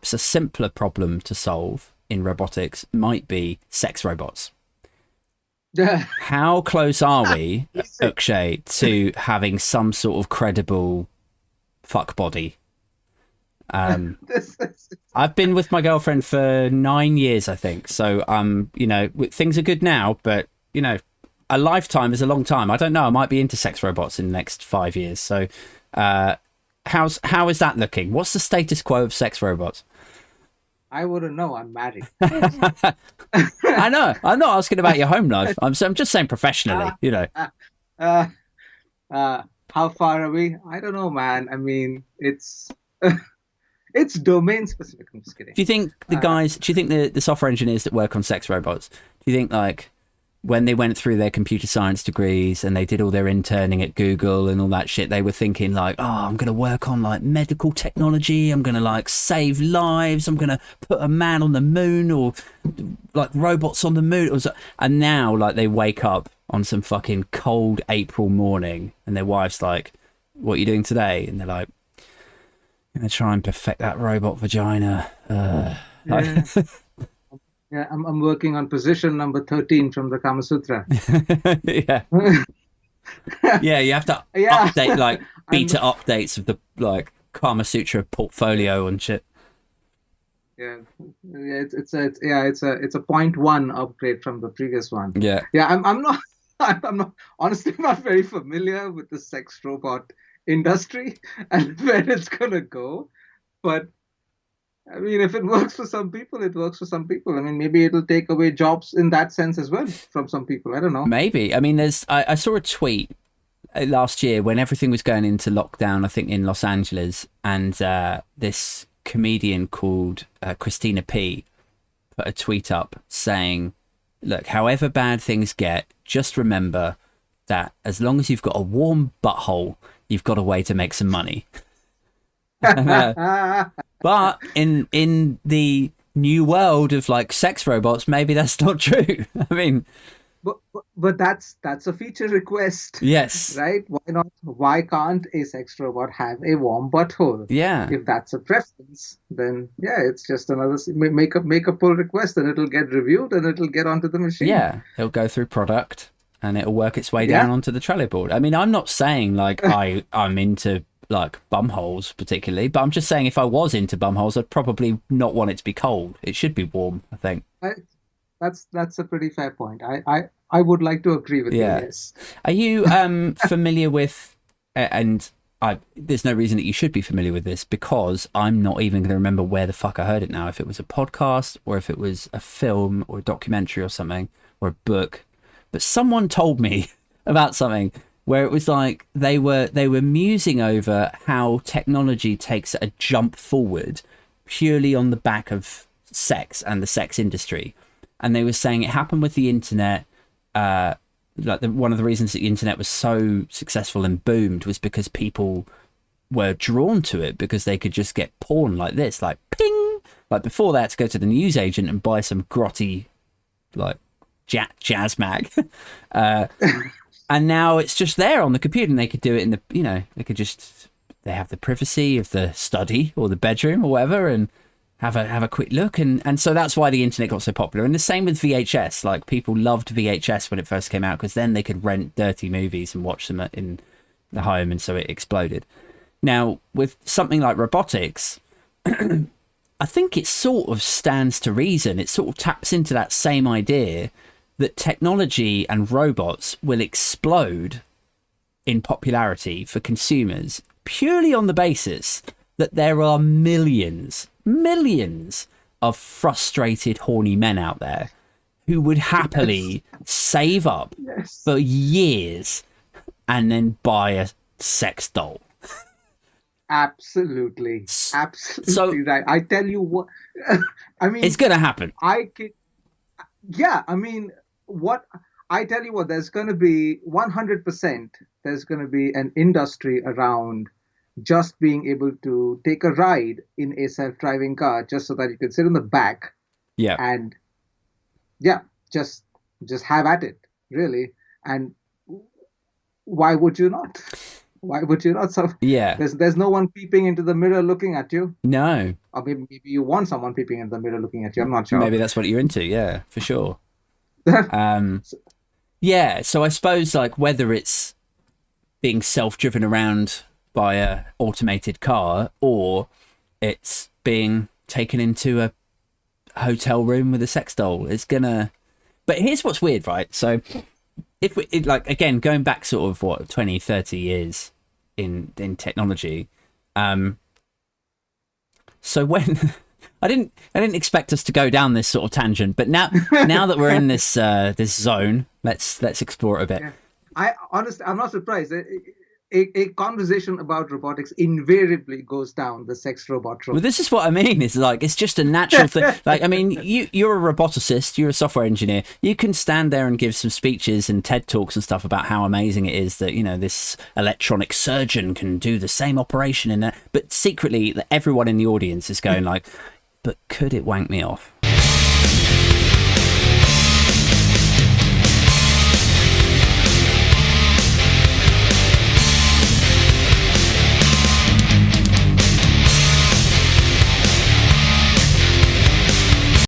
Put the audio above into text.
perhaps a simpler problem to solve in robotics might be sex robots. How close are we, Akshay, to having some sort of credible fuck body? I've been with my girlfriend for 9 years, I think. So, you know, things are good now, but, you know, a lifetime is a long time. I don't know. I might be into sex robots in the next 5 years. So, how is that looking? What's the status quo of sex robots? I wouldn't know. I'm married. I know. I'm not asking about your home life. I'm just saying professionally, uh, you know. uh, how far are we? I don't know, man. I mean, it's it's domain specific. I'm just kidding. Do you think do you think the software engineers that work on sex robots, do you think like when they went through their computer science degrees and they did all their interning at Google and all that shit, they were thinking like, oh, I'm going to work on like medical technology. I'm going to like save lives. I'm going to put a man on the moon or like robots on the moon. And now like they wake up on some fucking cold April morning and their wife's like, what are you doing today? And they're like, I'm going to try and perfect that robot vagina. Yeah, yeah. I'm working on position number 13 from the Kama Sutra. Yeah. Yeah, you have to Yeah, update like I'm. beta updates of the like Kama Sutra portfolio and shit. Yeah, yeah. It's a point one upgrade from the previous one. Yeah. Yeah, I'm not. I'm not honestly not very familiar with the sex robot industry and where it's gonna go. But I mean, if it works for some people, it works for some people. I mean, maybe it'll take away jobs in that sense as well from some people. I don't know. Maybe. I mean, I saw a tweet last year when everything was going into lockdown, I think in Los Angeles, and this comedian called Christina P put a tweet up saying, look, however bad things get, just remember that as long as you've got a warm butthole, you've got a way to make some money. But in the new world of like sex robots, maybe that's not true. I mean, But that's a feature request, yes, right? Why not? Why can't a sex robot have a warm butthole? yeah, If that's a preference, then yeah, it's just another make a pull request and it'll get reviewed and it'll get onto the machine. yeah. It'll go through product and it'll work its way Yeah. down onto the trellis board. I mean, I'm not saying like I'm into like bum holes particularly, but I'm just saying if I was into bum holes, I'd probably not want it to be cold. It should be warm, I think. I, that's a pretty fair point. I would like to agree with you. Yeah. Yes. Are you familiar with and I there's no reason that you should be familiar with this because I'm not even going to remember where the fuck I heard it now, if it was a podcast or if it was a film or a documentary or something or a book. But someone told me about something where it was like they were musing over how technology takes a jump forward purely on the back of sex and the sex industry. And they were saying it happened with the internet. One of the reasons the internet was so successful and boomed was because people were drawn to it because they could just get porn like this, like ping. Like before they had to go to the newsagent and buy some grotty like jazz mag. And now it's just there on the computer and they could do it in the, you know, they have the privacy of the study or the bedroom or whatever and have a quick look. And so that's why the internet got so popular. And the same with VHS. Like people loved VHS when it first came out because then they could rent dirty movies and watch them in the home. And so it exploded. Now with something like robotics, I think it sort of stands to reason. It sort of taps into that same idea that technology and robots will explode in popularity for consumers purely on the basis that there are millions of frustrated, horny men out there who would happily save up Yes. for years and then buy a sex doll. Absolutely. So Absolutely right. I tell you what, I it's mean, going to happen. I can, yeah, I mean, what I tell you what, there's going to be 100%, there's going to be an industry around just being able to take a ride in a self-driving car just so that you can sit in the back Yeah. and yeah, just have at it, really. And why would you not? Why would you not? So Yeah. there's no one peeping into the mirror looking at you. No. Or maybe you want someone peeping in the mirror looking at you. I'm not sure. Maybe that's what you're into. Yeah, for sure. Yeah. So I suppose like whether it's being self-driven around by a automated car or it's being taken into a hotel room with a sex doll, it's gonna. But here's what's weird, right? So if we like again going back sort of what 20, 30 years in technology, so when I didn't expect us to go down this sort of tangent, but now that we're in this this zone, let's explore it a bit. Yeah. I'm not surprised. A conversation about robotics invariably goes down the sex robot road. Well, this is what I mean. It's like it's just a natural thing. Like, I mean, you're a roboticist, you're a software engineer. You can stand there and give some speeches and TED talks and stuff about how amazing it is that this electronic surgeon can do the same operation in there. But secretly, everyone in the audience is going like, "But could it wank me off?"